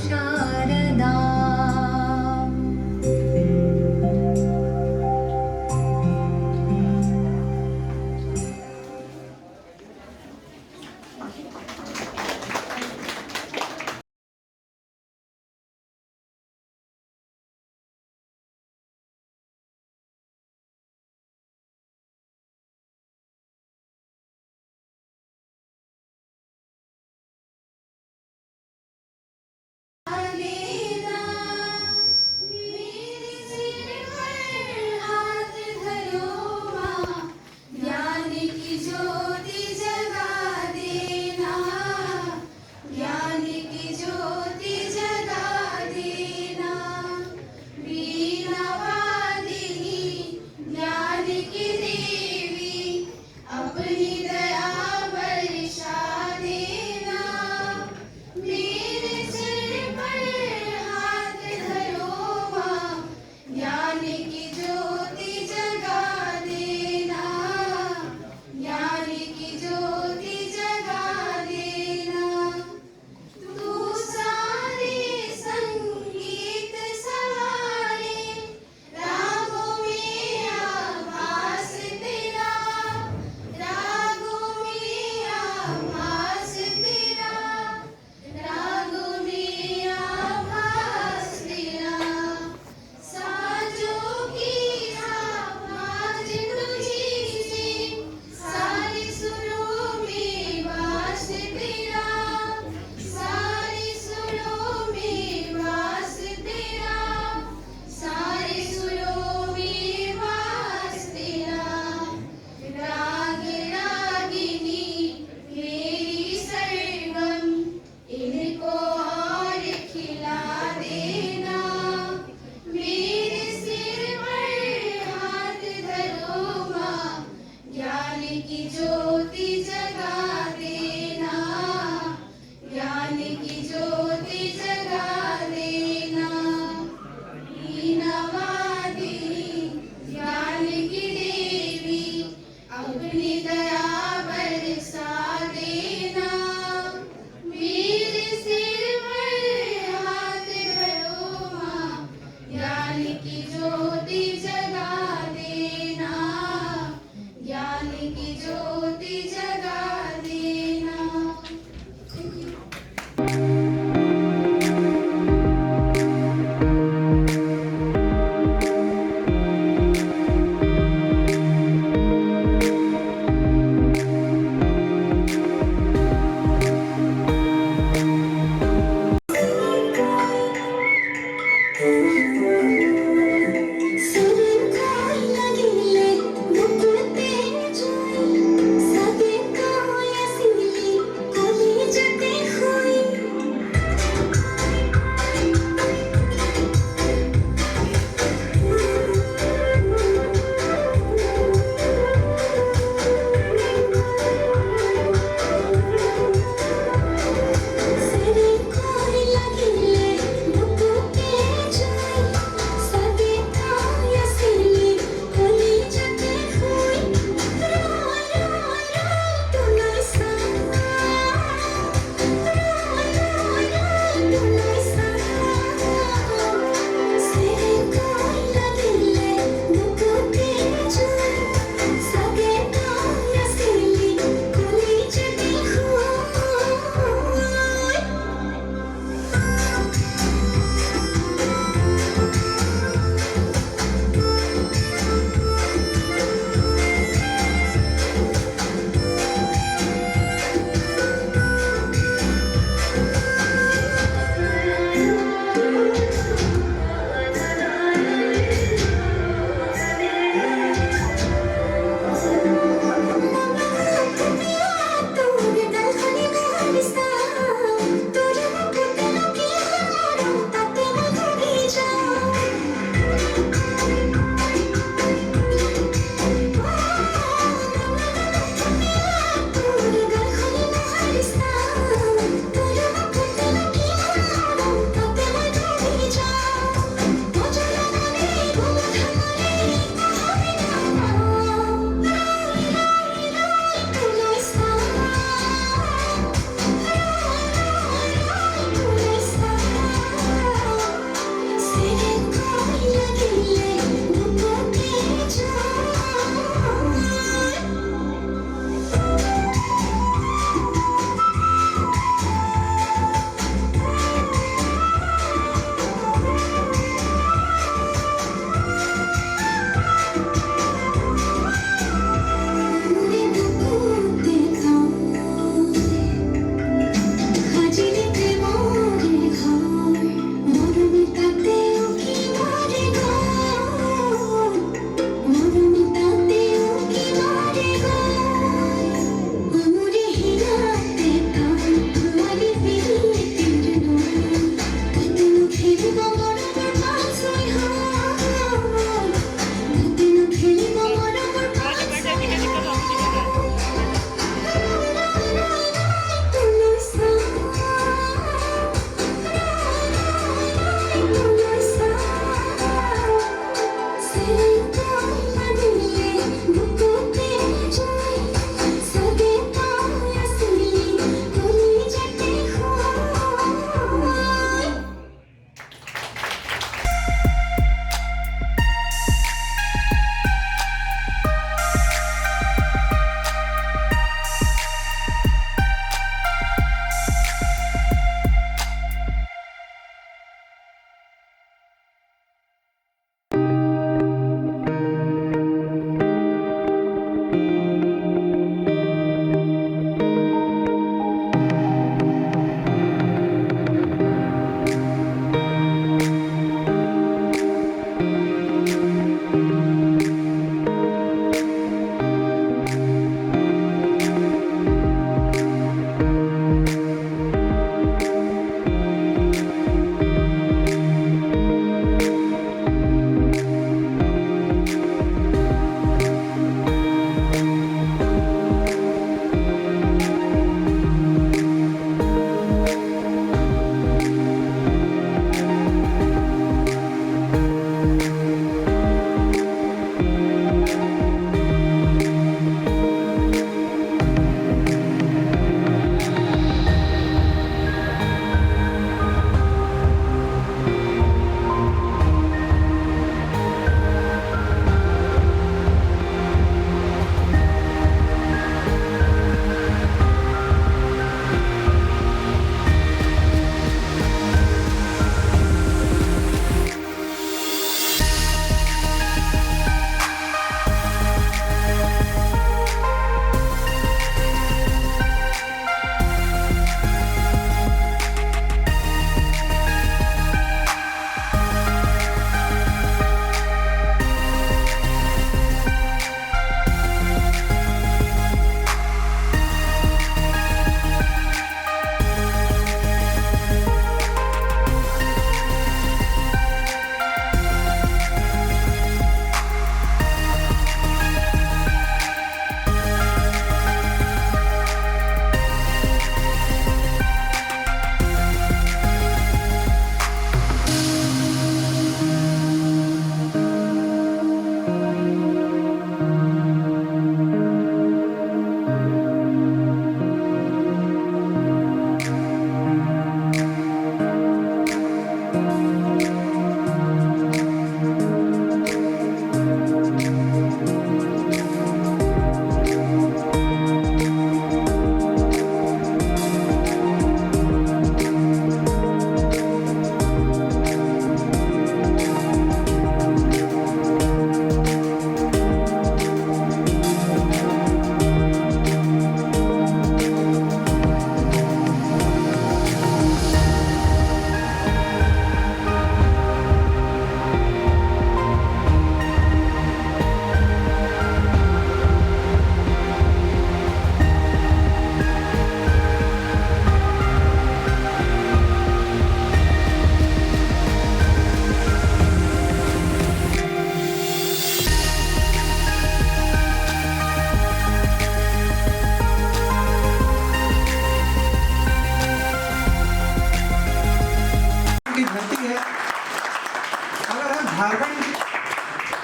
शारदा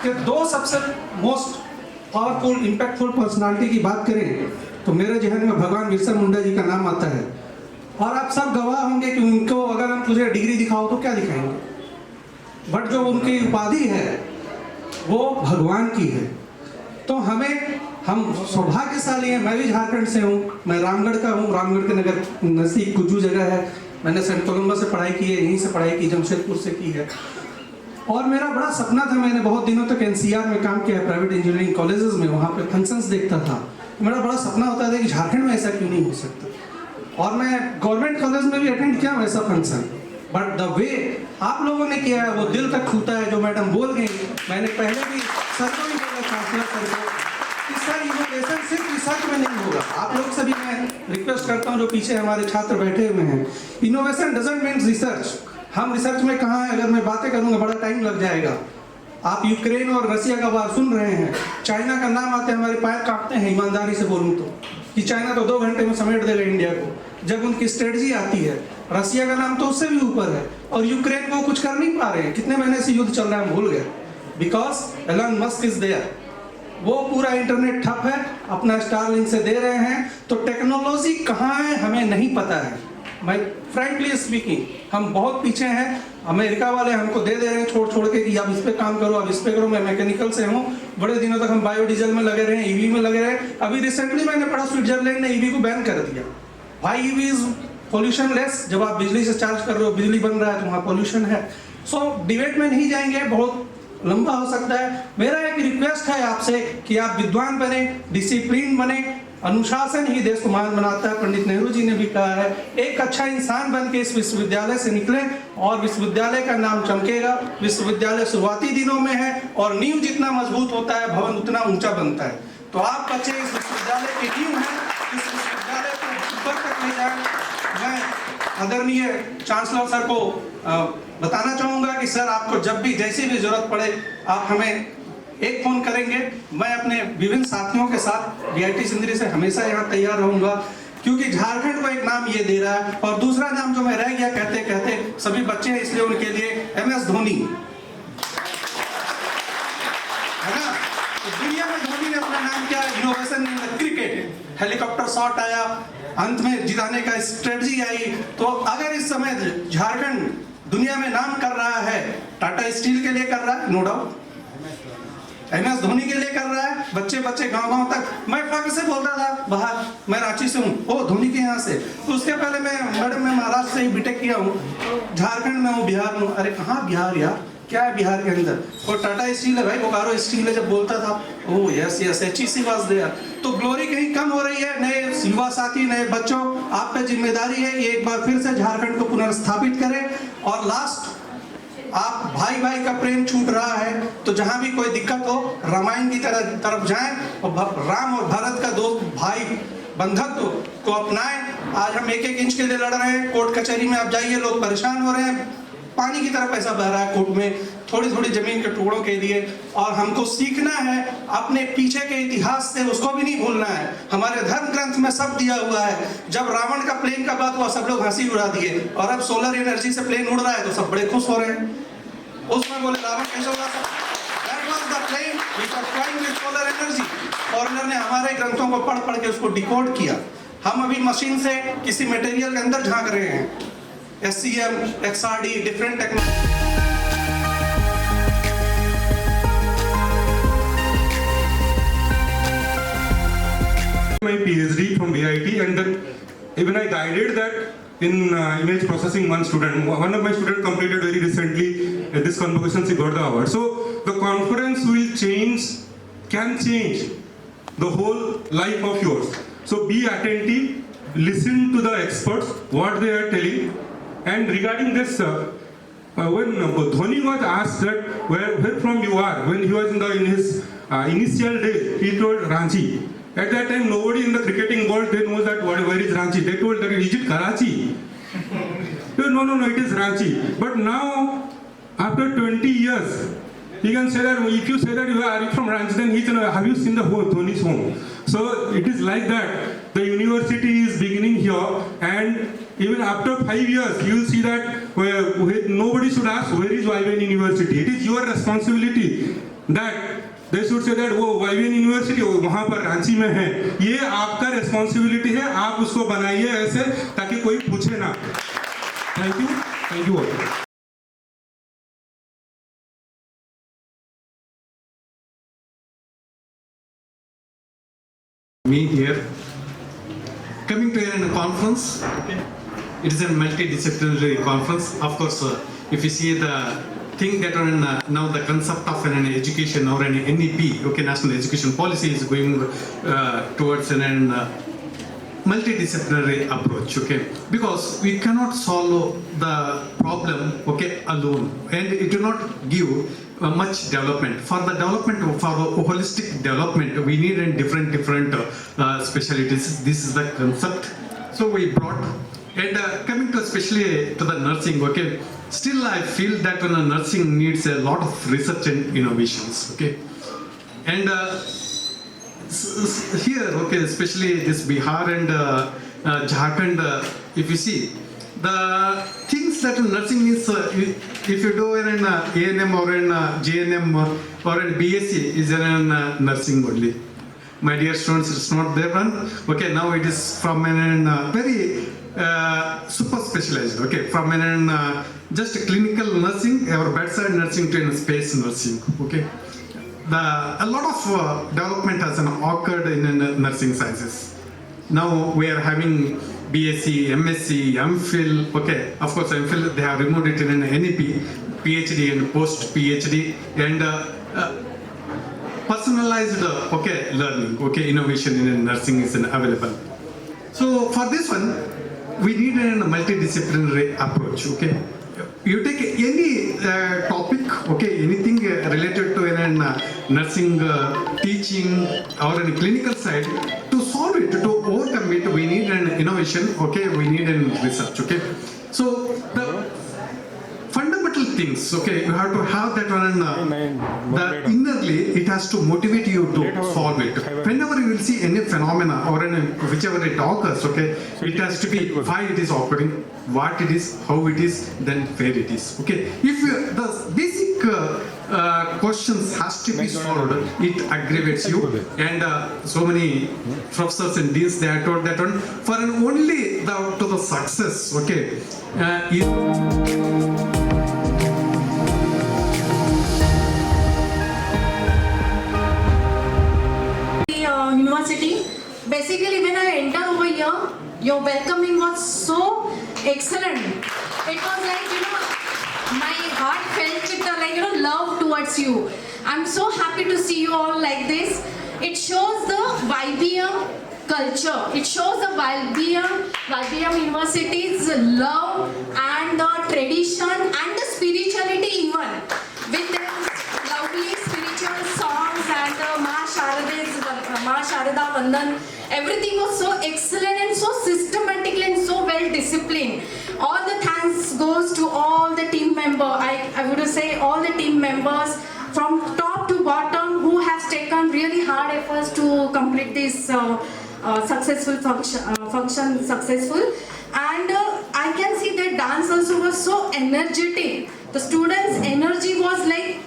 कि दो सबसे मोस्ट पावरफुल इम्पैक्टफुल पर्सनालिटी की बात करें तो मेरे जहन में भगवान बिरसा मुंडा जी का नाम आता है। और आप सब गवाह होंगे कि उनको अगर हम तुझे डिग्री दिखाओ तो क्या दिखाएंगे, बट जो उनकी उपाधि है वो भगवान की है। तो हम सौभाग्यशाली हैं। मैं भी झारखंड से हूँ, मैं रामगढ़ का हूँ। रामगढ़ के नगर नज़दीक कुजू जगह है। मैंने सेंट कोलंबा से पढ़ाई की है, यहीं से पढ़ाई की, जमशेदपुर से की है। और मेरा बड़ा सपना था, मैंने बहुत दिनों तक एनसीआर में काम किया है, प्राइवेट इंजीनियरिंग कॉलेजेस में, वहाँ पे फंक्शंस देखता था। मेरा बड़ा सपना होता था कि झारखंड में ऐसा क्यों नहीं हो सकता। और मैं गवर्नमेंट कॉलेज में भी अटेंड किया वैसा फंक्शन, बट द वे आप लोगों ने किया है वो दिल तक छूता है। जो मैडम बोल गई, मैंने पहले भी सर को ही बोला, चांसलर सर को, कि सर इनोवेशन सिर्फ रिसर्च में नहीं होगा। आप लोग से भी मैं रिक्वेस्ट करता हूँ, जो पीछे हमारे छात्र बैठे हुए हैं, इनोवेशन डजंट मीन रिसर्च। हम रिसर्च में कहाँ हैं, अगर मैं बातें करूँगा बड़ा टाइम लग जाएगा। आप यूक्रेन और रसिया का वार सुन रहे हैं, चाइना का नाम आते हमारे पैर कांपते हैं, ईमानदारी से बोलूँ तो, कि चाइना तो 2 घंटे में समेट देगा इंडिया को। जब उनकी स्ट्रेटजी आती है, रसिया का नाम तो उससे भी ऊपर है, और यूक्रेन को कुछ कर नहीं पा रहे हैं। कितने महीने से युद्ध चल रहा है हम भूल गए, because Elon Musk is there. वो पूरा इंटरनेट ठप है, अपना स्टारलिंक से दे रहे हैं। तो टेक्नोलॉजी कहाँ है हमें नहीं पता है। मैं फ्रैंकली स्पीकिंग, हम बहुत पीछे हैं। अमेरिका वाले हमको दे रहे हैं छोड़ के कि आप इस पे काम करो, आप इस पे करो। मैं मैकेनिकल से हूँ, बड़े दिनों तक हम बायोडीजल में लगे रहे, ईवी में लगे रहे। अभी रिसेंटली मैंने पढ़ा स्विट्जरलैंड ने ईवी को बैन कर दिया। भाई ईवी इज पोल्यूशन लेस। जब आप बिजली से चार्ज कर रहे हो, बिजली बन रहा है तो वहाँ पोल्यूशन है। सो डिबेट में नहीं जाएंगे, बहुत लंबा हो सकता है। मेरा एक रिक्वेस्ट है आपसे कि आप विद्वान बने, डिसिप्लिन बने। अनुशासन ही देश को महान बनाता है, पंडित नेहरू जी ने भी कहा है। एक अच्छा इंसान बन के इस विश्वविद्यालय से निकले और विश्वविद्यालय का नाम चमकेगा। विश्वविद्यालय शुरुआती दिनों में है और नींव जितना मजबूत होता है, भवन उतना ऊंचा बनता है। तो आप बच्चे इस विश्वविद्यालय की नींव हैं, इस विश्वविद्यालय को ऊपर तक ले जाएं। मैं आदरणीय चांसलर सर को बताना चाहूँगा कि सर आपको जब भी जैसी भी जरूरत पड़े आप हमें एक फोन करेंगे। मैं अपने विभिन्न साथियों के साथ बीआईटी सिंदरी से हमेशा यहाँ तैयार रहूंगा, क्योंकि झारखंड को एक नाम ये दे रहा है। और दूसरा नाम जो मैं रह गया कहते कहते, सभी बच्चे हैं इसलिए उनके लिए MS धोनी है ना। तो दुनिया में धोनी ने अपना नाम किया, innovation in the cricket, helicopter shot आया, अंत में जिताने का स्ट्रेटजी आई। तो अगर इस समय झारखंड दुनिया में नाम कर रहा है, टाटा स्टील के लिए कर रहा है, नो डाउट, MS धोनी के लिए कर रहा है। बच्चे गांव तक, मैं फर्क से बोलता था बाहर, मैं रांची से हूँ, ओ धोनी के यहाँ से। तो उसके पहले मैं महाराष्ट्र से ही बीटेक किया हूँ, झारखंड में हूँ, बिहार में। अरे कहाँ बिहार यार, क्या है बिहार के अंदर? और टाटा स्टील है भाई, बोकारो स्टील है। जब बोलता था oh yes HEC was there. तो ग्लोरी कहीं कम हो रही है। नए युवा साथी, नए बच्चों, आप पे जिम्मेदारी है कि एक बार फिर से झारखंड को पुनर्स्थापित करें। और लास्ट, आप भाई भाई का प्रेम छूट रहा है, तो जहां भी कोई दिक्कत हो रामायण की तरफ जाएं और राम और भरत का दोस्त भाई बंधत्व को अपनाएं। आज हम 1-1 इंच के लिए लड़ रहे हैं, कोर्ट कचहरी में आप जाइए, लोग परेशान हो रहे हैं, पानी की तरह पैसा बह रहा है कोर्ट में, थोड़ी जमीन के टुकड़ों के लिए। और हमको सीखना है अपने पीछे के इतिहास से, उसको भी नहीं भूलना है। हमारे धर्म ग्रंथ में सब दिया हुआ है। जब रावण का प्लेन का बात हुआ, सब लोग हंसी उड़ा दिए, और अब सोलर एनर्जी से प्लेन उड़ रहा है तो सब बड़े खुश हो रहे हैं। उसमें बोले रावण कैसे उड़ा था? That was the plane which was flying with solar energy। Foreigner ने हमारे ग्रंथों को पढ़ के उसको डिकोड किया। हम अभी मशीन से किसी मटेरियल के अंदर झांक रहे हैं, SCM, XRD, different technology. My PhD from BIT, and then even I guided that in image processing one student. One of my students completed very recently this convocation, she got the award. So the conference can change the whole life of yours. So be attentive, listen to the experts, what they are telling. And regarding this, when Dhoni was asked that where from you are, when he was in his initial days, he told Ranchi. At that time, nobody in the cricketing world they knows that where is Ranchi. They told that is it Karachi? No, it is Ranchi. But now, after 20 years, you can say that if you say that you are from Ranchi, then he's have you seen the Dhoni's home? So it is like that. The university is beginning here, and even after 5 years, you will see that nobody should ask where is YBN University. It is your responsibility that they should say that वो YBN university वहाँ पर रांची में है, ये आपका responsibility है, आप उसको बनाइए ऐसे ताकि कोई पूछे ना. Thank you all. Me here, coming to a conference. Okay. It is a multidisciplinary conference. Of course, if you see the thing that now the concept of an education or an NEP, okay, National Education Policy is going towards an multidisciplinary approach, okay, because we cannot solve the problem, okay, alone, and it will not give much development. For the development, for holistic development, we need different specialties. This is the concept. So we brought, and coming to especially to the nursing, okay, still I feel that nursing needs a lot of research and innovations, okay, and here, okay, especially this Bihar and Jharkhand, if you see, the things that nursing is, if you do an A&M or an JNM or an BSc, is an nursing only. My dear students, it's not their one. Okay, now it is from an very super specialized, okay, from an just clinical nursing or bedside nursing to an space nursing, okay. A lot of development has occurred in nursing sciences. Now we are having BSc, MSc, MPhil, okay, of course MPhil, they have removed it in an NEP, PhD and post-PhD, and personalized, okay, learning, okay, innovation in nursing is available. So for this one, we need a multidisciplinary approach, okay. You take any topic, okay, anything related to nursing, teaching, or any clinical side, to solve it, to overcome it, we need an innovation, okay, we need an research, okay. So the fundamental things, okay, you have to have that one, the innerly, it has to motivate you to solve it. Whenever you will see any phenomena or whichever it occurs, okay, it has to be why it is occurring, what it is, how it is, then where it is, okay. If the basic questions has to be solved, it aggravates you, and so many professors and deans, they are told that one, for only to the success, okay, university. Basically, when I entered over here, your welcoming was so excellent. It was like, my heart felt with love towards you. I'm so happy to see you all like this. It shows the YBN culture. It shows the YBN University's love and the tradition and the spirituality even. With their lovely spiritual songs and Ma Sharada Vandan, everything was so excellent and so systematically and so well disciplined. All the thanks goes to all the team members. I would say all the team members from top to bottom who has taken really hard efforts to complete this successful function successful. And I can see that dance also was so energetic. The students' energy was like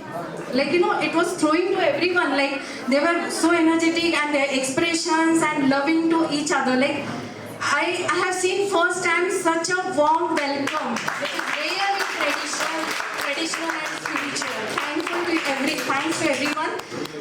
it was throwing to everyone, like they were so energetic and their expressions and loving to each other. Like I have seen first time such a warm welcome. It is really traditional and spiritual. Thanks to everyone.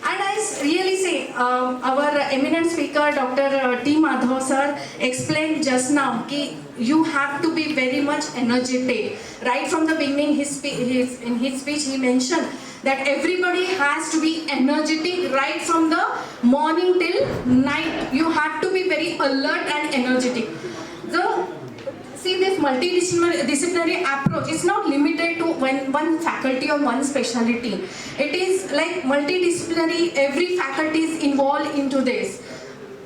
And I really say, our eminent speaker, Dr. T. Madhav sir, explained just now that you have to be very much energetic. Right from the beginning, in his speech, he mentioned that everybody has to be energetic right from the morning till night. You have to be very alert and energetic. See, this multidisciplinary approach is not limited to one faculty or one specialty. It is like multidisciplinary, every faculty is involved into this.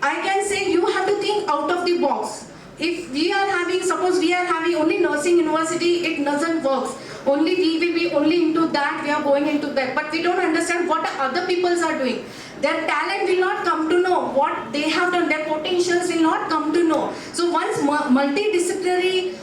I can say you have to think out of the box. If we are having, suppose we are having only nursing university, it doesn't work. only we will be only into that, we are going into that, but we don't understand what other peoples are doing. Their talent will not come to know what they have done, their potentials will not come to know. So once multidisciplinary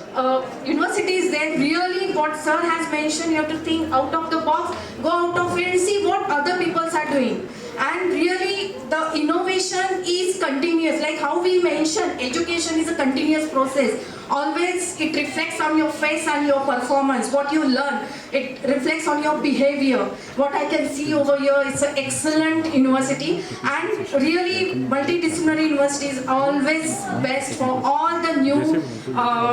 university is there, really what sir has mentioned, you have to think out of the box, go out of it and see what other peoples are doing. And really the innovation is continuous, like how we mentioned, education is a continuous process. Always it reflects on your face and your performance, what you learn, it reflects on your behavior. What I can see over here, it's an excellent university, and really multidisciplinary university is always best for all the new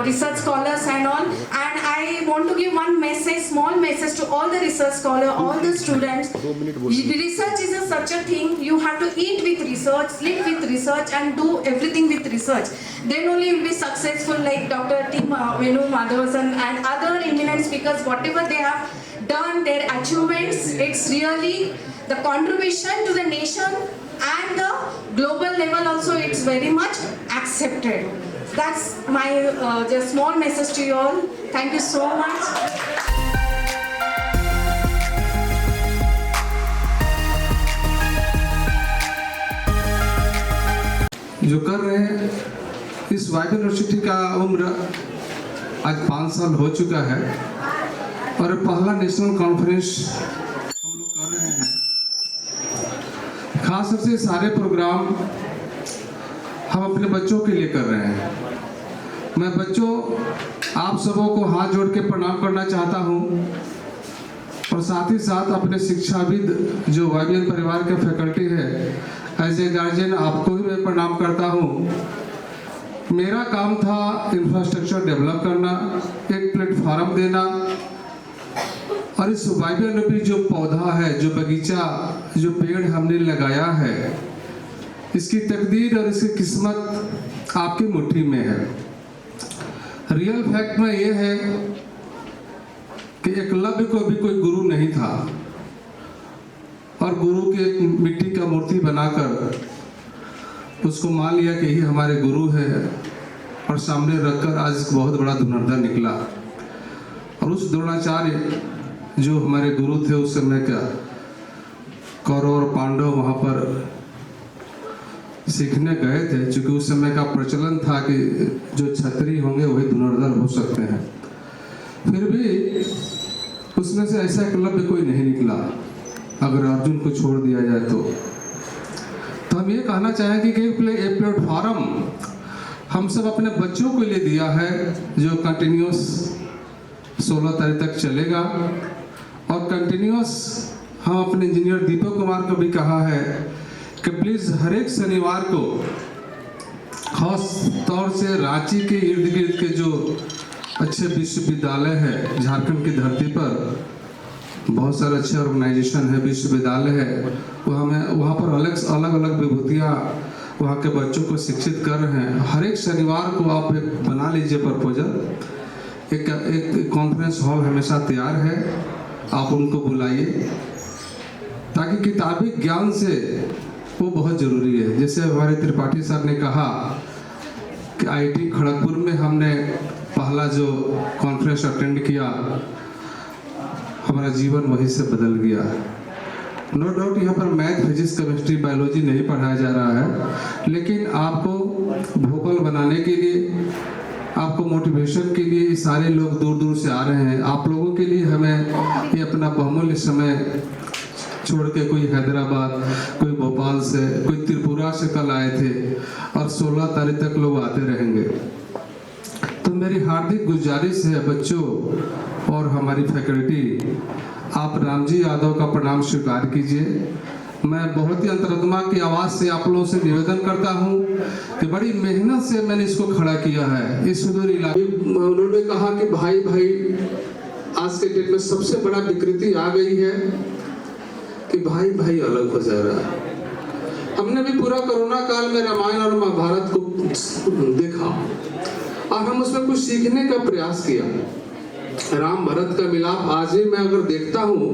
research scholars and all. And I want to give one message, small message to all the research scholars, all the students. Research is such a thing, you have to eat with research, sleep with research, and do everything with research. Then only you will be successful, like Dr. T. Venu Madhavasan and other eminent speakers, whatever they have done, their achievements, it's really the contribution to the nation and the global level also, it's very much accepted. That's my just small message to you all. Thank you so much. जो कर रहे हैं, इस YBN university का उम्र आज 5 साल हो चुका है और पहला नेशनल कॉन्फ्रेंस हम लोग कर रहे हैं। खास तौर से सारे प्रोग्राम हम अपने बच्चों के लिए कर रहे हैं। मैं बच्चों आप सबों को हाथ जोड़ के प्रणाम करना चाहता हूँ और साथ ही साथ अपने शिक्षाविद जो YBN परिवार के फैकल्टी है, एज ए गार्जियन आपको भी मैं प्रणाम करता हूँ। मेरा काम था इंफ्रास्ट्रक्चर डेवलप करना, एक प्लेटफॉर्म देना, और इस YBN में भी जो पौधा है, जो बगीचा, जो पेड़ हमने लगाया है, इसकी तकदीर और इसकी किस्मत आपकी मुट्ठी में है। रियल फैक्ट में ये है कि एकलव्य को भी कोई गुरु नहीं था और गुरु की एक मिट्टी का मूर्ति बनाकर उसको मान लिया कि यही हमारे गुरु है और सामने रखकर आज बहुत बड़ा धनुर्धर निकला। और उस द्रोणाचार्य जो हमारे गुरु थे उस समय का, कौरव और पांडव वहाँ पर सीखने गए थे, क्योंकि उस समय का प्रचलन था कि जो क्षत्रिय होंगे वही धनुर्धर हो सकते हैं। फिर भी उसमें से ऐसा एकलव्य कोई नहीं निकला, अगर अर्जुन को छोड़ दिया जाए तो हम ये कहना चाहेंगे कि एक प्लेटफॉर्म हम सब अपने बच्चों के लिए दिया है, जो कंटिन्यूस 16 तारीख तक चलेगा। और कंटिन्यूस हम अपने इंजीनियर दीपक कुमार को भी कहा है कि प्लीज़ हर एक शनिवार को, खास तौर से रांची के इर्द गिर्द के जो अच्छे विश्वविद्यालय है, झारखंड की धरती पर बहुत सारे अच्छे ऑर्गेनाइजेशन है, विश्वविद्यालय है, वहाँ पर अलग अलग विभूतियाँ वहाँ के बच्चों को शिक्षित कर रहे हैं। हर एक शनिवार को आप एक बना लीजिए प्रपोजल, एक कॉन्फ्रेंस हॉल हमेशा तैयार है, आप उनको बुलाइए, ताकि किताबी ज्ञान से वो बहुत ज़रूरी है। जैसे हमारे त्रिपाठी सर ने कहा कि IIT खड़गपुर में हमने पहला जो कॉन्फ्रेंस अटेंड किया, हमारा जीवन वहीं से बदल गया। नो डाउट यहाँ पर मैथ, फिजिक्स, केमिस्ट्री, बायोलॉजी नहीं पढ़ाया जा रहा है, लेकिन आपको भोकल बनाने के लिए, आपको मोटिवेशन के लिए सारे लोग दूर दूर से आ रहे हैं। आप लोगों के लिए हमें ये अपना बहुमूल्य समय छोड़ के, कोई हैदराबाद, कोई भोपाल से, कोई त्रिपुरा से कल आए थे और 16 तारीख तक लोग आते रहेंगे। तो मेरी हार्दिक गुजारिश है बच्चों और हमारी फैकल्टी, आप रामजी यादव का प्रणाम स्वीकार कीजिए। मैं बहुत ही अंतरात्मा की आवाज़ से आप लोगों से निवेदन करता हूं कि बड़ी मेहनत से मैंने इसको खड़ा किया है। इस सुदूर इलाके उन्होंने कहा कि भाई आज के डेट में सबसे बड़ा विकृति आ गई है कि भाई अलग हो जा रहा है। हमने भी पूरा कोरोना काल में रामायण और महाभारत को देखा और हम उसमें कुछ सीखने का प्रयास किया। राम भरत का मिलाप आज ही मैं अगर देखता हूँ,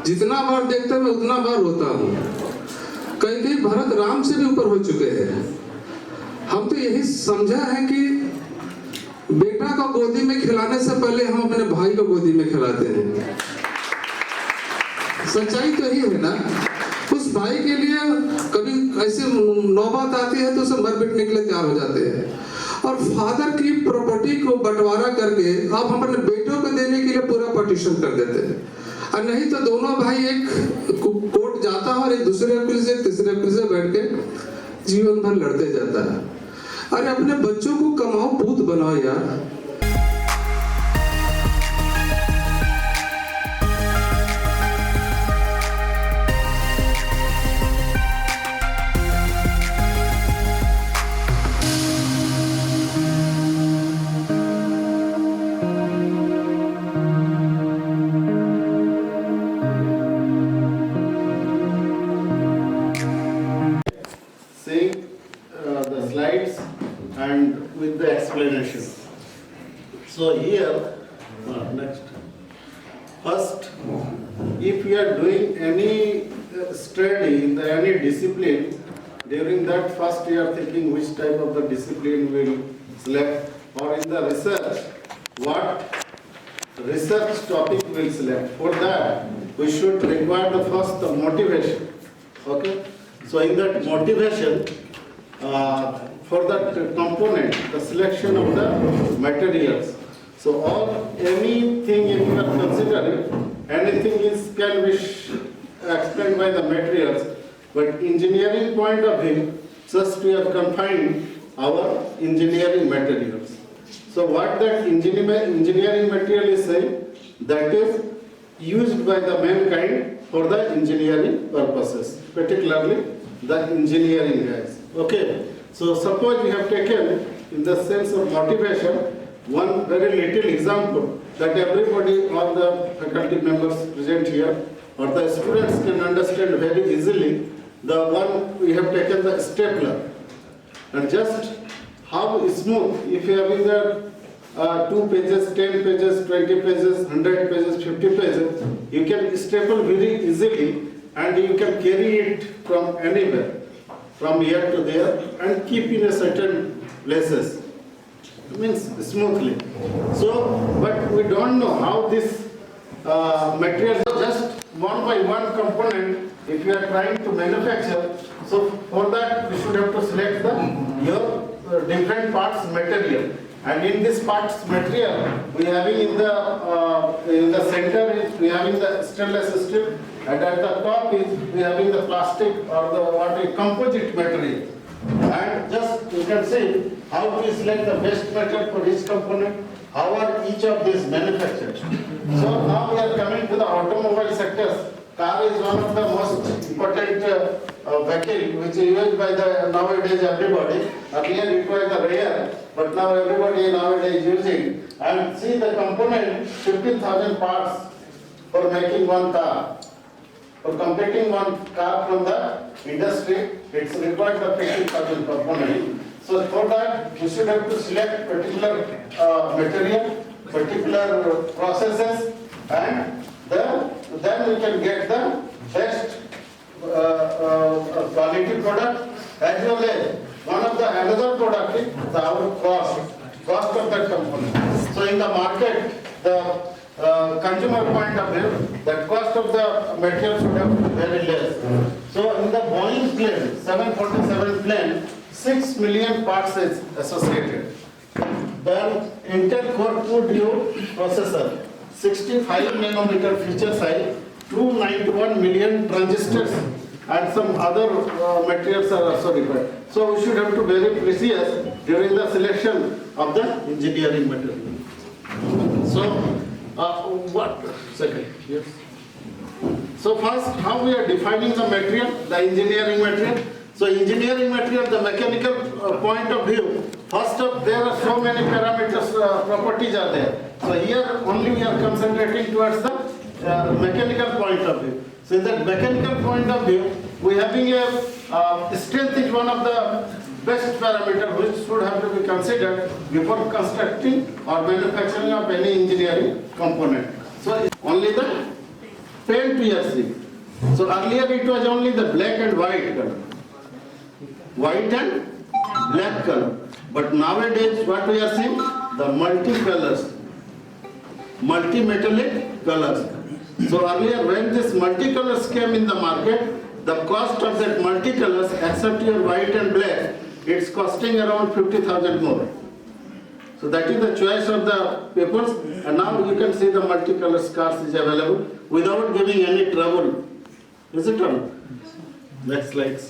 जितना बार देखता मैं उतना बार रोता हूँ। कई भरत राम से भी ऊपर हो चुके हैं। हम तो यही समझा है कि बेटा को गोदी में खिलाने से पहले हम अपने भाई को गोदी में खिलाते हैं। सच्चाई तो यही है ना। उस भाई के लिए कभी ऐसी नौबत आती है तो उसे मर मिटने के लिए तैयार हो जाते हैं। और फादर की प्रॉपर्टी को बंटवारा करके आप अपने बेटों को देने के लिए पूरा पार्टीशन कर देते हैं। और नहीं तो दोनों भाई एक कोर्ट जाता है और एक दूसरे वकील से तीसरे वकील से बैठ के जीवन भर लड़ते जाता है। अरे अपने बच्चों को कमाओ, पूत बनाओ यार। The slides and with the explanation. So here, next. First, if we are doing any study in any discipline, during that first we are thinking which type of the discipline we will select, or in the research, what research topic we will select. For that, we should require the first the motivation. Okay? So in that motivation, for that component, the selection of the materials. So anything if you are considering, anything can be explained by the materials, but engineering point of view, just we have confined our engineering materials. So what that engineering material is saying, that is used by the mankind for the engineering purposes, particularly the engineering guys. Okay, so suppose we have taken in the sense of motivation one very little example that everybody, all the faculty members present here or the students can understand very easily. The one we have taken the stapler, and just how smooth if you have either 2 pages, 10 pages, 20 pages, 100 pages, 50 pages, you can staple very easily and you can carry it from anywhere, from here to there, and keep in a certain places. It means smoothly. So, but we don't know how this material, just one by one component, if you are trying to manufacture, so for that we should have to select your different parts material. And in this parts material, we having in the center is we having the stainless steel, and at the top is we having the plastic or the composite material. And just you can see how to select the best material for each component, how are each of these manufactured. So now we are coming to the automobile sectors. Car is one of the most important vehicle which is used by the nowadays everybody. Earlier it was the rare, but now everybody nowadays is using. And see the component, 15,000 parts for making one car. For completing one car from the industry, it's required the 15,000 component. So for that, you should have to select particular material, particular processes, and then we can get the best quality product, as well as one of the another product is our cost of that component. So in the market, the consumer point of view, the cost of the material should have very less. So in the Boeing plane, 747 plane, 6 million parts is associated. Then Intel Core 2 Duo processor, 65 nanometer feature size, 291 million transistors, and some other materials are also required. So we should have to be very precise during the selection of the engineering material. So yes. So first, how we are defining the material, the engineering material. So engineering material, the mechanical point of view, first up there are so many parameters, properties are there. So here only we are concentrating towards the mechanical point of view. So in that mechanical point of view, we having a strength is one of the best parameter which should have to be considered before constructing or manufacturing of any engineering component. So it's only the paint piercing. So earlier it was only the black and white color. White and black color. But nowadays what we are seeing, the multicolors, multi-metallic colors. So earlier when this multicolors came in the market, the cost of that multicolors, except your white and black, it's costing around 50,000 more. So that is the choice of the peoples, and now you can see the multicolor cars is available without giving any trouble. Is it all? Next slide.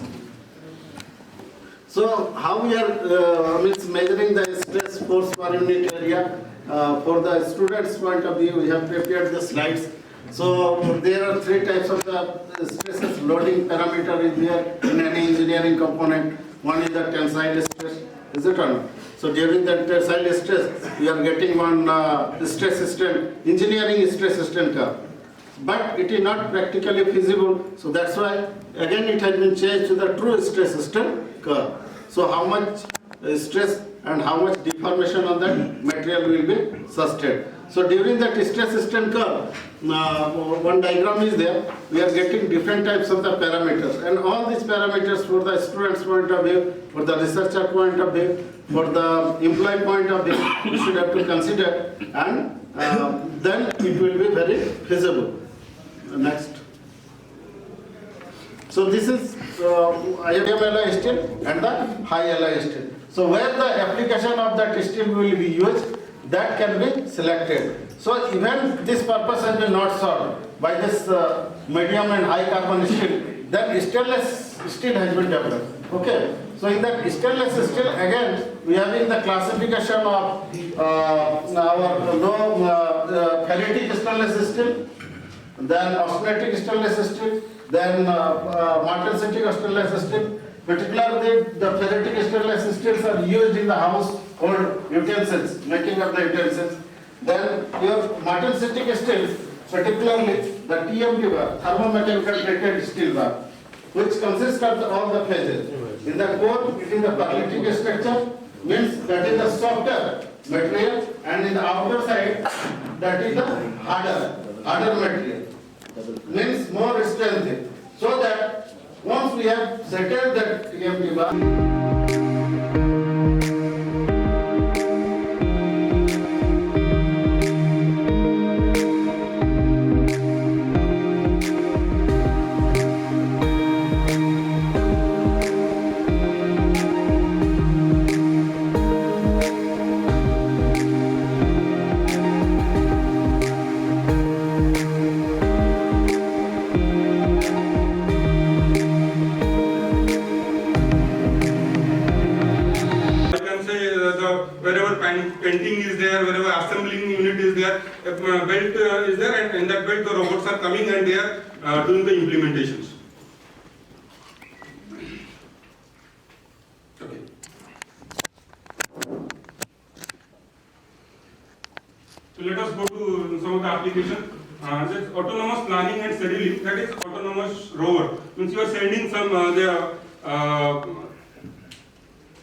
So how we are measuring the stress force per unit area? For the students' point of view, we have prepared the slides. So there are three types of the stresses. Loading parameter is there in any engineering component. One is the tensile stress. Is it or not? So during the tensile stress, we are getting one stress system, engineering stress system curve. But it is not practically feasible. So that's why again it has been changed to the true stress system curve. So how much stress and how much deformation on that material will be sustained. So during that stress system curve, one diagram is there. We are getting different types of the parameters, and all these parameters for the student's point of view, for the researcher point of view, for the employee point of view, we should have to consider, and then it will be very feasible. Next. So this is medium alloy steel and the high alloy steel. So where the application of that steel will be used, that can be selected. So even this purpose has been not solved by this medium and high carbon steel, then stainless steel has been developed. Okay. So in that stainless steel, again we are in the classification of our low ferritic stainless steel, then austenitic stainless steel, then martensitic stainless steel. Particularly the ferritic stainless steels are used in the household utensils, making of the utensils. Then your martensitic steel, particularly the TMT bar, thermomechanical treated steel bar, which consists of all the phases. In the core, it is the paralytic structure, means that is the softer material, and in the outer side, that is the harder material, means more strength. So that once we have settled that TMT bar, painting is there, wherever assembling unit is there, belt is there, and in that belt the robots are coming and they are doing the implementations. Okay. So let us go to some of the application. That's autonomous planning and scheduling. That is autonomous rover. Means you are sending some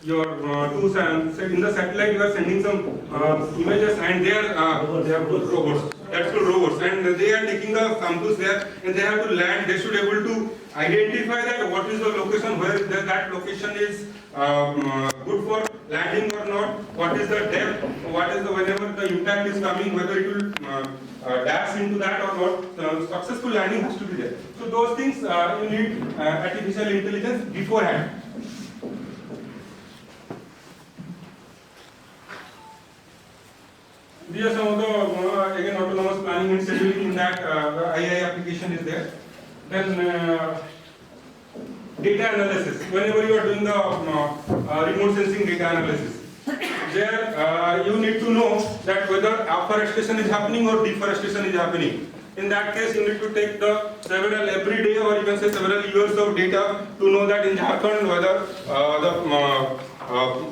your in the satellite you are sending some images, and they are robots. That's called rovers, and they are taking the samples there, and they have to land. They should be able to identify that what is the location where that location is good for landing or not. What is the depth? What is the whenever the impact is coming, whether it will dash into that or not. Successful landing has to be there. So those things you need artificial intelligence beforehand. These are some of the again autonomous planning and scheduling. In that the AI application is there. Then data analysis. Whenever you are doing the remote sensing data analysis, there you need to know that whether afforestation is happening or deforestation is happening. In that case, you need to take the several every day or you can say several years of data to know that in Jharkhand whether the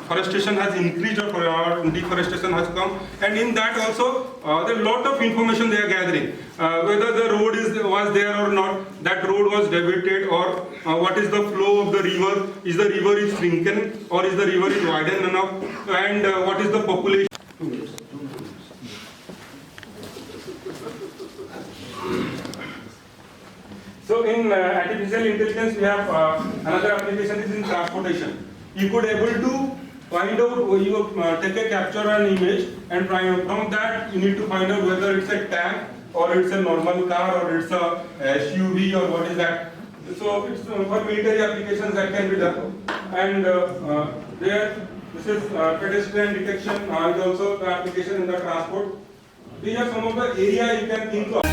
forestation has increased or deforestation has come, and in that also there are a lot of information they are gathering, whether the road was there or not, that road was deviated, or what is the flow of the river, is the river is shrinking or is the river is widened enough, and what is the population. So in artificial intelligence we have another application is in transportation. You could able to find out, you take a capture an image, and from that you need to find out whether it's a tank or it's a normal car or it's a SUV or what is that. So it's for military applications that can be done. And there, this is pedestrian detection, is also the application in the transport. These are some of the area you can think of.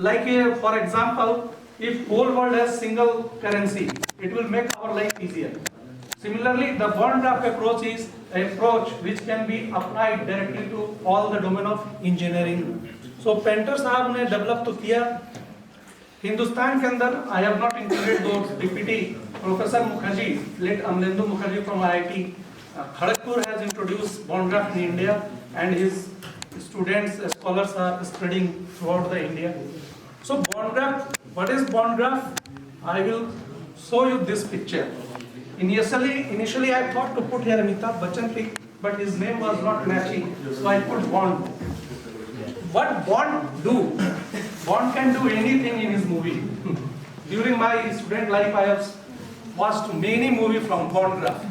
Like for example, if whole world has single currency, it will make our life easier. Similarly, the bond draft approach is an approach which can be applied directly to all the domain of engineering. So painter साहब ने develop तो किया हिंदुस्तान के अंदर. I have not included those DPT. Professor Mukherjee, late Amlendu Mukherjee from IIT Kharagpur has introduced bond draft in India, and his students, scholars are spreading throughout the India. So bond draft, what is bond draft? I will show you this picture. Initially I thought to put here Amitabh Bachchan pic, but his name was not matching, so I put Bond. What Bond do? Bond can do anything in his movie. During my student life, I have watched many movies from bond draft.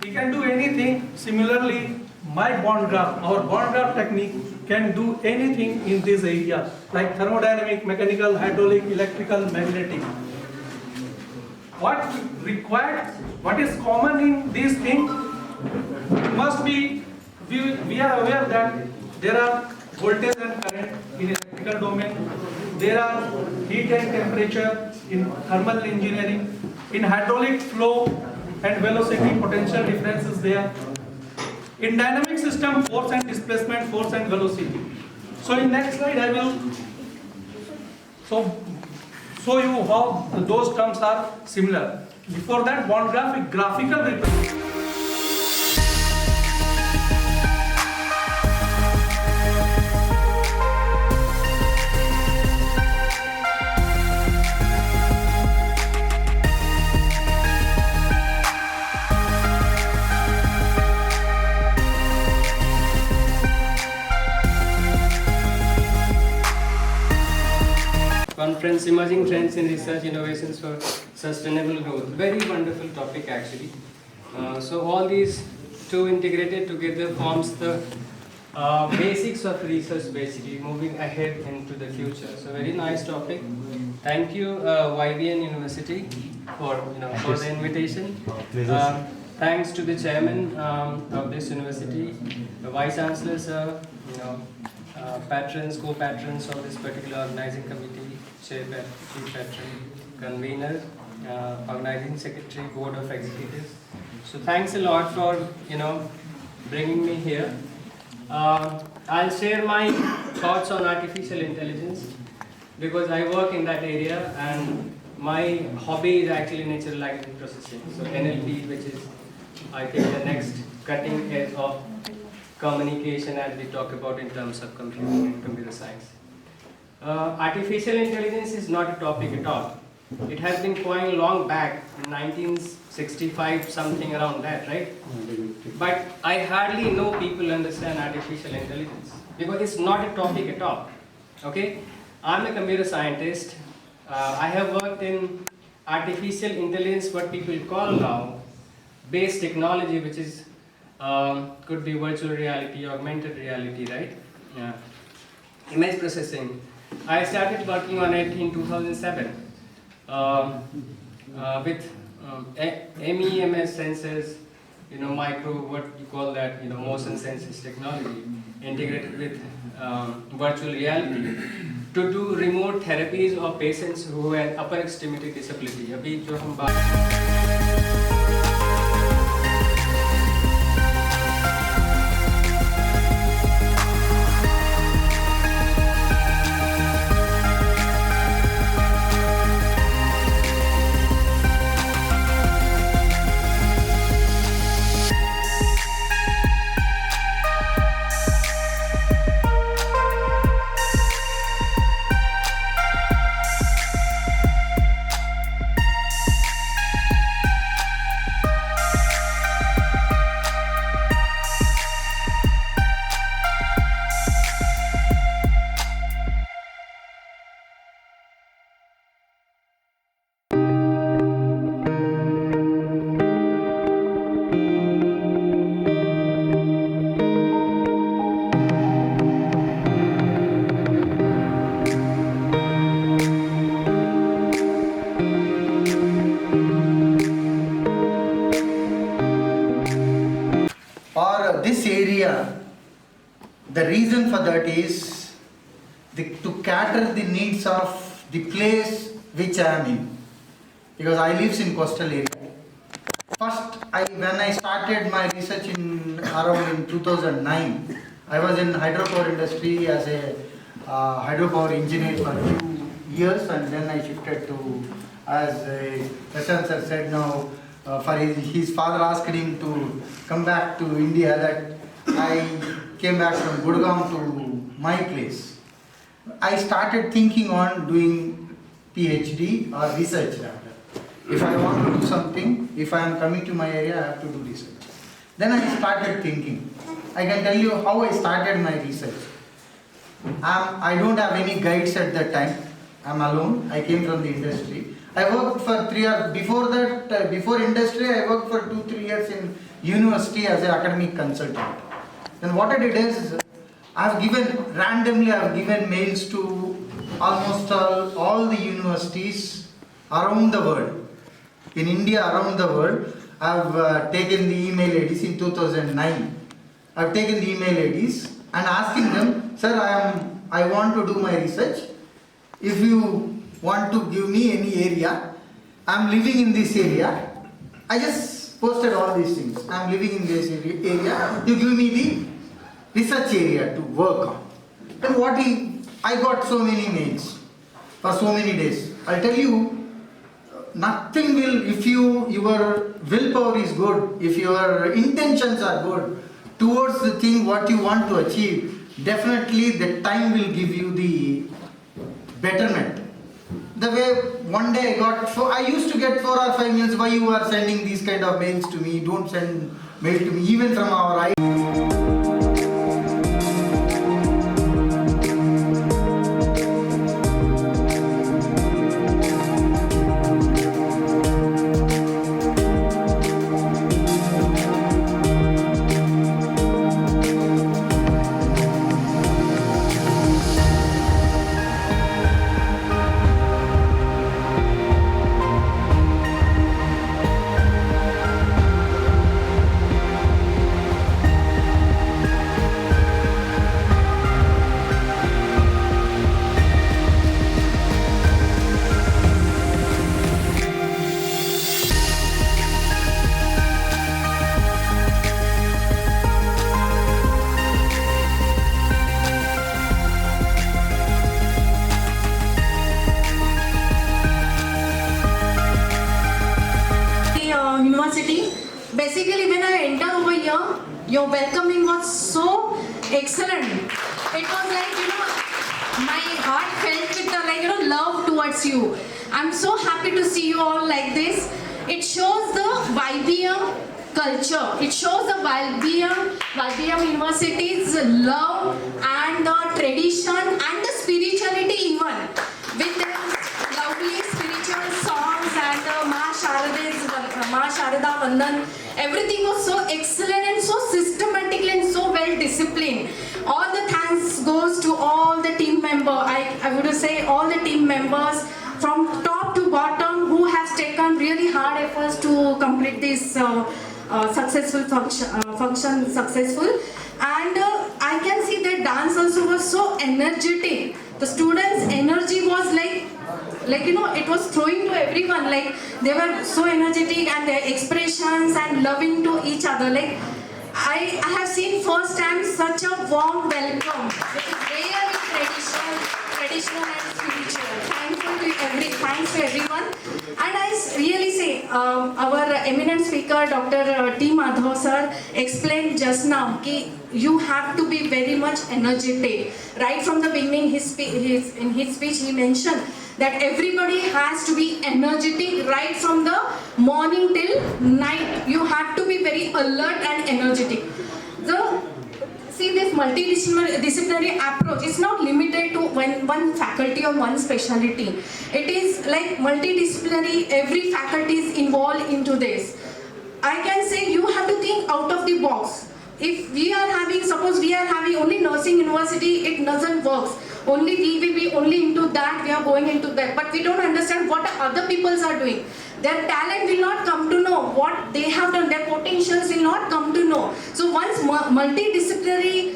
He can do anything. Similarly, my bond draft, our bond draft technique can do anything in this area, like thermodynamic, mechanical, hydraulic, electrical, magnetic. What required, what is common in these things must be, we are aware that there are voltage and current in electrical domain, there are heat and temperature in thermal engineering, in hydraulic flow and velocity, potential difference is there. In dynamic system, force and displacement, force and velocity. So in next slide I will show you how those terms are similar. Before that, bond graph, graphical representation. Conference Emerging Trends in Research Innovations for Sustainable Growth. Very wonderful topic actually. So all these two integrated together forms the basics of research, basically moving ahead into the future. So very nice topic. Thank you YBN University for for the invitation. Thanks to the chairman of this university, the vice chancellor sir, patrons, co-patrons of this particular organizing committee, chief patron, convener, organizing secretary, board of executives. So thanks a lot for bringing me here. I'll share my thoughts on artificial intelligence because I work in that area and my hobby is actually natural language processing. So NLP, which is I think the next cutting edge of communication as we talk about in terms of computing and computer science. Artificial intelligence is not a topic at all. It has been coined long back in 1965, something around that, right? But I hardly know people understand artificial intelligence because it's not a topic at all. Okay? I'm a computer scientist. I have worked in artificial intelligence, what people call now, base technology, which is could be virtual reality, augmented reality, right? Yeah. Image processing. I started working on it in 2007 with MEMS sensors, micro, what you call that, motion sensors technology, integrated with virtual reality to do remote therapies of patients who had upper extremity disability. अभी जो हम The reason for that is to cater the needs of the place which I am in. Because I live in coastal area. First, when I started my research around in 2009, I was in hydropower industry as a hydropower engineer for 2 years, and then I shifted to, as Prashant sir said now, for his father asked him to come back to India, that I came back from Gurgaon to my place. I started thinking on doing PhD or research rather. If I want to do something, if I am coming to my area, I have to do research. Then I started thinking. I can tell you how I started my research. I don't have any guides at that time. I'm alone. I came from the industry. I worked for 3 years. Before that, before industry, I worked for 2-3 years in university as an academic consultant. Then what I did is, randomly I've given mails to almost all the universities around the world. In India, around the world, I've taken the email IDs in 2009. I've taken the email IDs and asking them, sir, I want to do my research. If you want to give me any area, I'm living in this area. I just posted all these things. I'm living in this area. You give me the research area to work on. Then I got so many mails for so many days. I'll tell you, nothing will, if your willpower is good, if your intentions are good towards the thing what you want to achieve, definitely the time will give you the betterment. The way one day I used to get 4 or 5 mails, why you are sending these kind of mails to me, don't send mail to me, even from our Basically, when I entered over here, your welcoming was so excellent. It was like, my heart felt with the love towards you. I'm so happy to see you all like this. It shows the YBN culture. It shows the YBN University's love and the tradition and the spirituality even. With their lovely spiritual songs and the Ma Sharada Vandan, everything was so excellent and so systematic and so well disciplined. All the thanks goes to all the team members. I would say all the team members from top to bottom who has taken really hard efforts to complete this successful function successful. And I can see that dance also was so energetic. The students' energy was like it was throwing to everyone. Like they were so energetic and their expressions and loving to each other. Like I have seen first time such a warm welcome. It is really traditional and spiritual. Thanks to everyone. And I really say, our eminent speaker, Dr. T. Madhav sir, explained just now that you have to be very much energetic. Right from the beginning, in his speech, he mentioned that everybody has to be energetic right from the morning till night. You have to be very alert and energetic. See, this multidisciplinary approach is not limited to one faculty or one specialty. It is like multidisciplinary, every faculty is involved into this. I can say you have to think out of the box. If we are having, suppose we are having only nursing university, it doesn't work. Only we will be only into that, we are going into that. But we don't understand what other peoples are doing. Their talent will not come to know what they have done. Their potentials will not come to know. So once multidisciplinary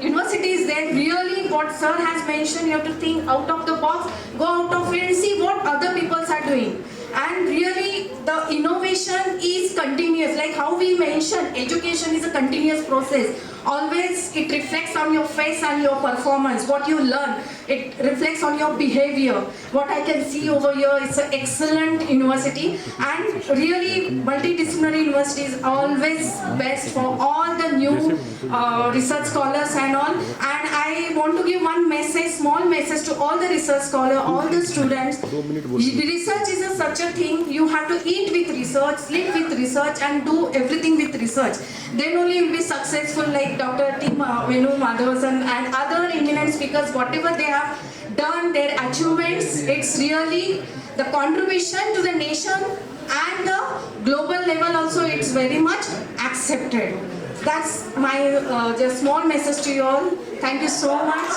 universities, then really what sir has mentioned, you have to think out of the box, go out of it and see what other people are doing. And really the innovation is continuous, like how we mentioned, education is a continuous process. Always it reflects on your face and your performance, what you learn, it reflects on your behavior. What I can see over here is an excellent university, and really multidisciplinary university is always best for all the new research scholars and all. And I want to give one message, small message to all the research scholars, all the students. Research is such a thing, you have to eat with research, sleep with research and do everything with research. Then only you will be successful, like Dr. T. Venu Madhavasan and other eminent speakers, whatever they have done, their achievements, it's really the contribution to the nation and the global level also, it's very much accepted. That's my just small message to you all. Thank you so much.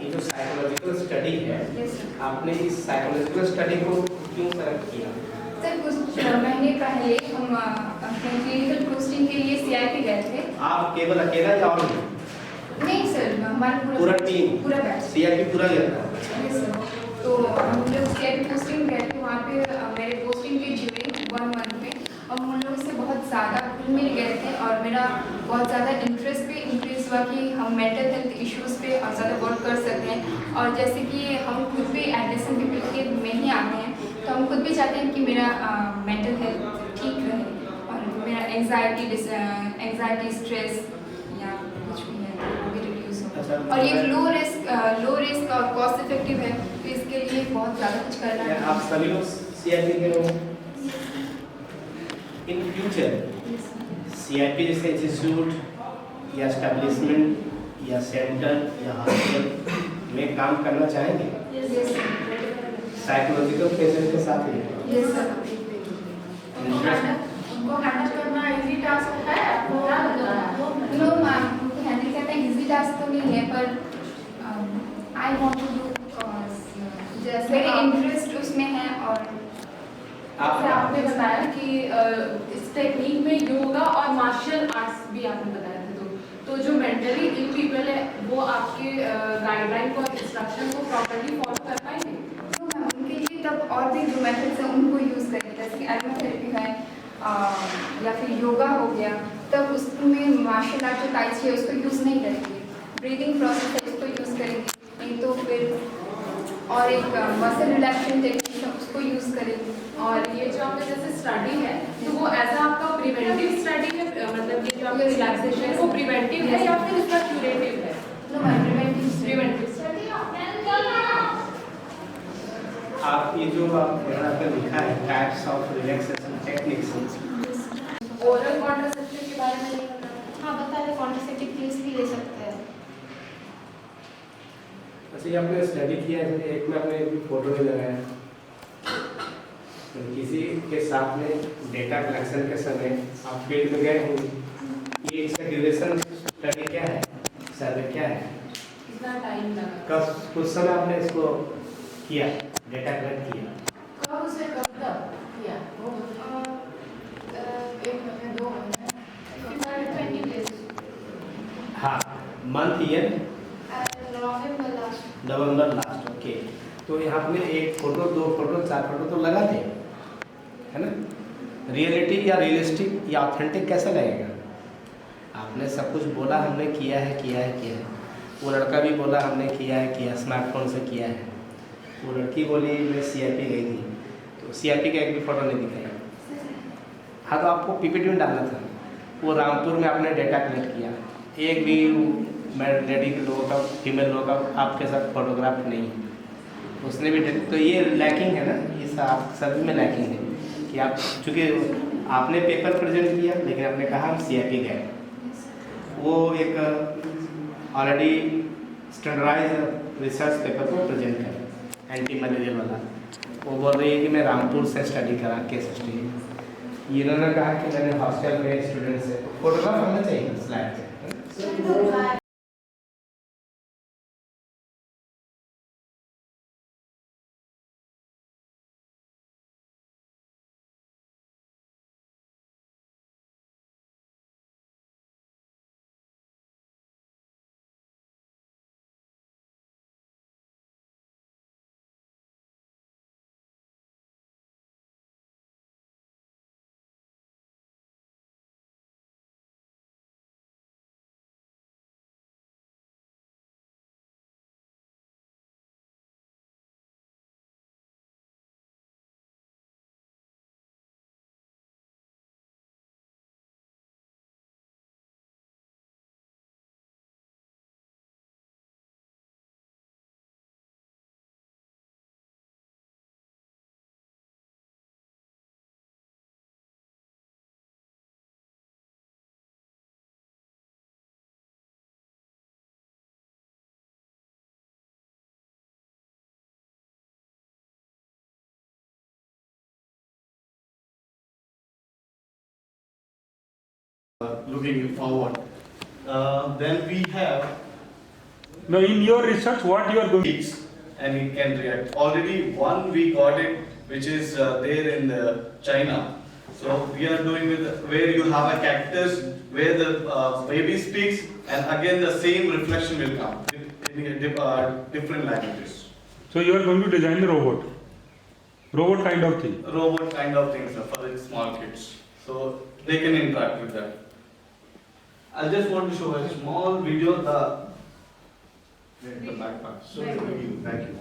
ये जो psychological study है, आपने इस psychological study को क्यों select किया? Sir कुछ महीने पहले हम अपने क्लिनिकल पोस्टिंग के लिए सीआईपी गए थे। आप केवल अकेला या और नहीं सर, हमारा पूरा टीम, पूरा बैच सीआईपी पूरा गया था। यस सर, तो हम लोग सीआईपी पोस्टिंग गए थे, वहाँ पे मेरे पोस्टिंग के ड्यूरिंग 1 मंथ में हम उन लोगों से बहुत ज़्यादा घुल मिल गए थे और मेरा बहुत ज़्यादा इंटरेस्ट पे इंक्रीज हुआ कि हम मेंटल हेल्थ इश्यूज़ पे और ज़्यादा वर्क कर सकते हैं। और जैसे कि हम खुद भी एडलेसेंट पीपल के में ही आते हैं, तो हम खुद भी चाहते हैं कि मेरा मेंटल हेल्थ ठीक रहे और मेरा एंग्जाइटी स्ट्रेस या कुछ भी है वो भी रिड्यूस हो। और ये लो रिस्क और कॉस्ट इफेक्टिव है, तो इसके लिए बहुत ज़्यादा कुछ करना है। आप सभी लोग सीआईपी के हो। इन फ्यूचर सीआईपी जैसे इंस्टीट्यूट या एस्टेब्लिशमेंट या सेंटर या हॉस्पिटल में काम करना चाहेंगे? साइकोलॉजिकल पेशेंट के साथ ही? Yes sir. उनको हैंडल करना इजी टास्क है, आपको क्या लगता है? नो मैम, उनको हैंडल करना इजी टास्क तो नहीं है, पर I want to do because जैसे मेरे इंटरेस्ट उसमें है। और आपने बताया कि इस टेक्निक में योगा और मार्शल आर्ट्स भी आपने बताया था, तो जो मेंटली इल पीपल है वो आपके गाइडलाइन को, इंस्ट्रक्शन को प्रॉपर्ली फॉलो कर पाएंगे? तो मैम उनके लिए तब और भी जो मेथड्स हैं उनको यूज़ करें, जैसे कि एरोथेरेपी है या फिर योगा हो गया, तब उसमें मार्शल आर्ट जो टाइप्स है उसको यूज़ नहीं करेंगे, ब्रीदिंग प्रोसेस है उसको यूज़ करेंगे, नहीं तो फिर और एक मसल रिलैक्सेशन टेक्निक है उसको यूज़ करेंगे। और ये जो आपका जैसे स्टडी है, तो वो एज आपका प्रिवेंटिव स्टडी है, मतलब ये जो आपका रिलैक्सेशन है वो प्रिवेंटिव है या फिर इसका क्यूरेटिव है? No ma'am, preventive study. आप ये जो आप यहाँ पर लिखा है types of relaxation techniques, oral contraceptive के बारे में नहीं पता? हाँ बता रहे, कॉन्ट्रासेप्टिव पिल्स भी ले सकते हैं। अच्छा ये आपने स्टडी किया है, एक में आपने फोटो भी लगाया, तो किसी के साथ में डेटा कलेक्शन के समय आप फील्ड में गए होंगे, ये इसका ड्यूरेशन स्टडी क्या है, सर्वे क्या है, कितना टाइम लगा, कब कुछ समय आपने इसको किया, डेटा कलेक्ट किया? कब उसे कब तक किया? वो 1 महीने 2 महीने 20 days। हाँ, मंथ ईयर नवंबर लास्ट। नवंबर लास्ट, ओके। तो यहाँ पे 1 फोटो 2 फोटो 4 फोटो तो लगाते हैं, है ना? रियलिटी या रियलिस्टिक या ऑथेंटिक कैसा लगेगा? आपने सब कुछ बोला हमने किया है किया है किया है, वो लड़का भी बोला हमने किया है किया, स्मार्टफोन से किया है, वो लड़की बोली मैं सीआईपी गई थी, तो सीआईपी का एक भी फोटो नहीं दिखाया। हाँ, तो आपको पीपीटी में डालना था, वो रामपुर में आपने डेटा कलेक्ट किया, एक भी लेडी लोगों का, फीमेल लोगों का आपके साथ फोटोग्राफ नहीं है, उसने भी तो ये लैकिंग है ना, ये सब सभी में लैकिंग है कि आप चूँकि आपने पेपर प्रेजेंट किया लेकिन आपने कहा हम सीआईपी गए, वो एक ऑलरेडी स्टैंडर्डाइज रिसर्च पेपर को प्रेजेंट करें एंटी मलेरियल वाला, वो बोल रही है कि मैं रामपुर से स्टडी करा केस स्टडी, इन्होंने कहा कि मैंने हॉस्टल में स्टूडेंट से फोटोग्राफ होना चाहिए स्लाइड पे। looking forward. Then we have Now, in your research, what you are going weeks and it can react. Already one we got it, which is there in China. So we are doing with where you have a cactus where the baby speaks and again the same reflection will come in different languages. So you are going to design the robot kind of thing. Robot kind of things for the small kids. So they can interact with that. I just want to show a small video. The back part. So back you.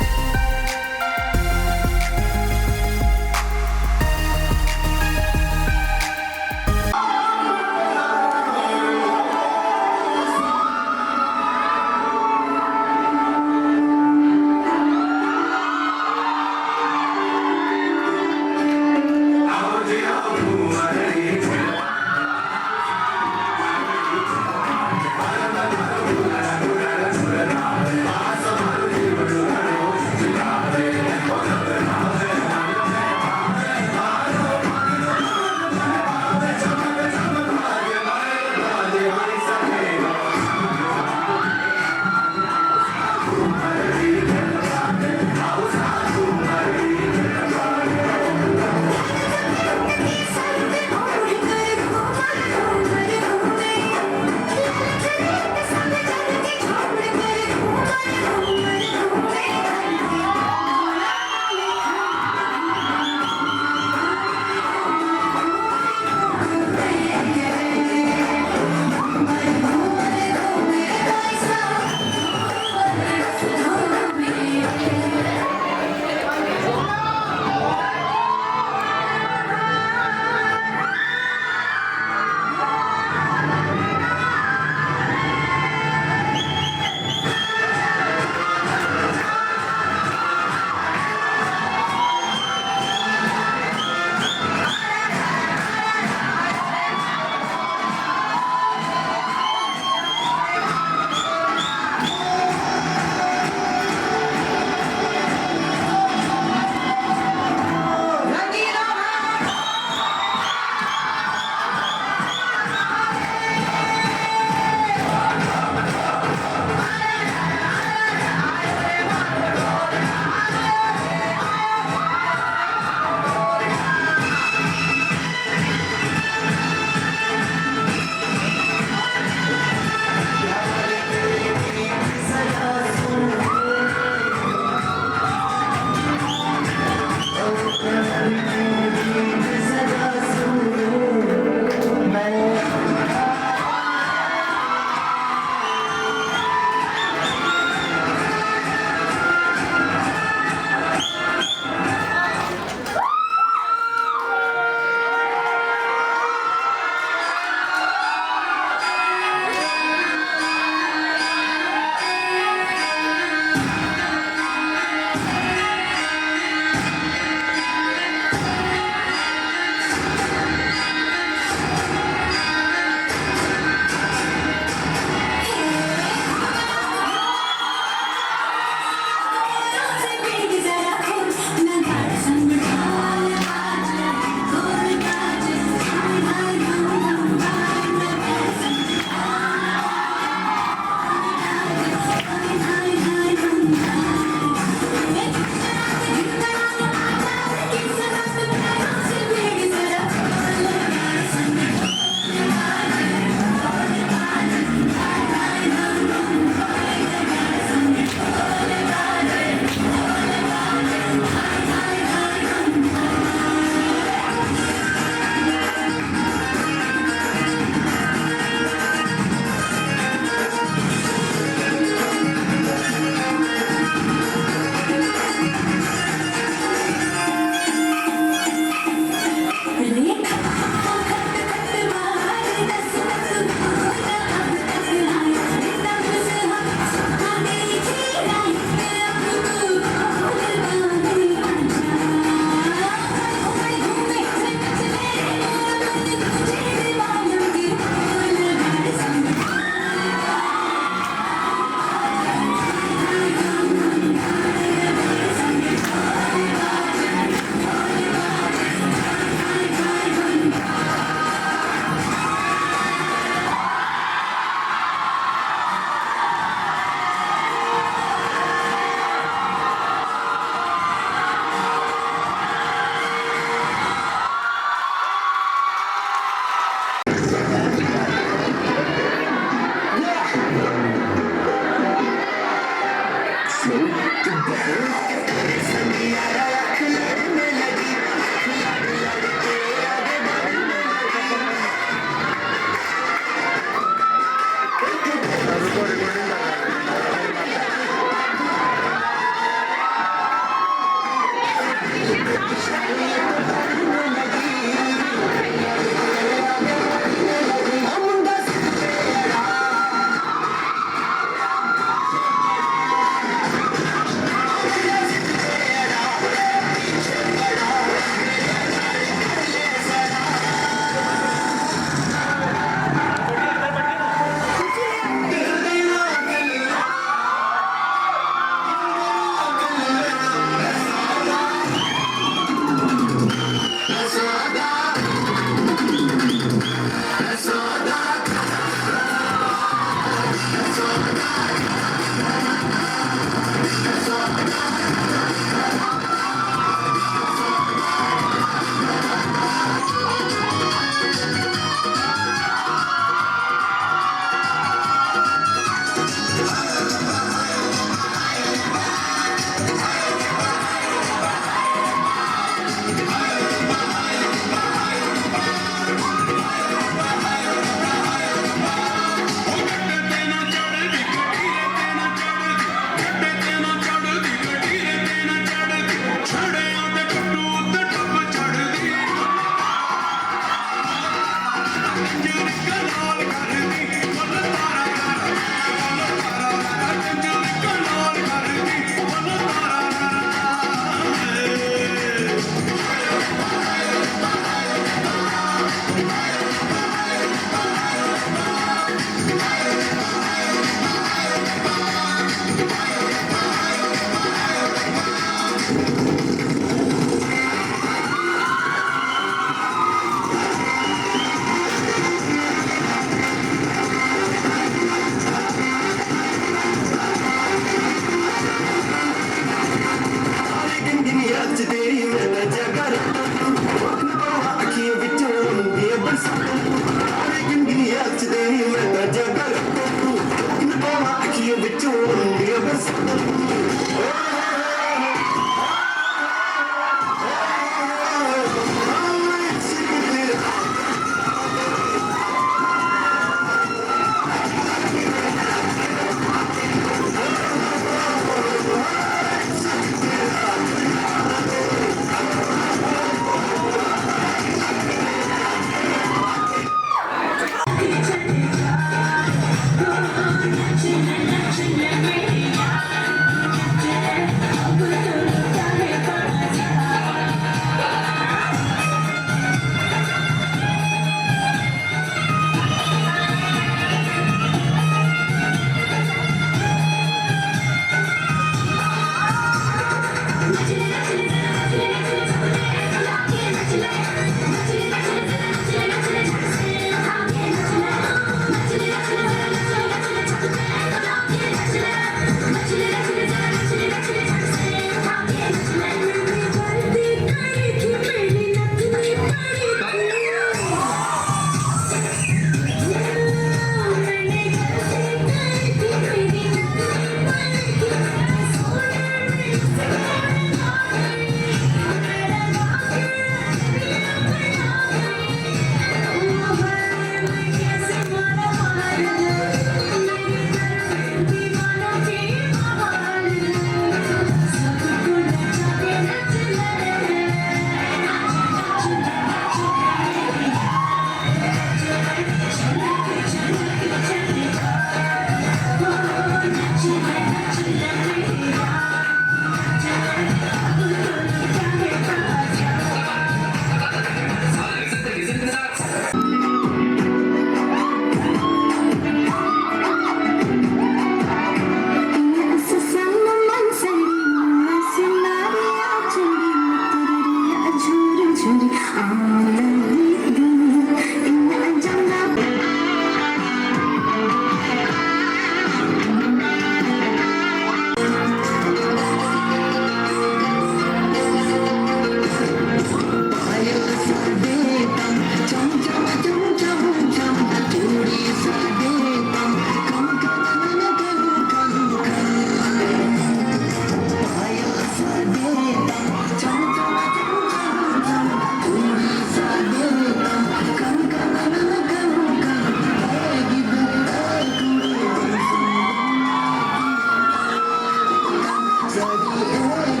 है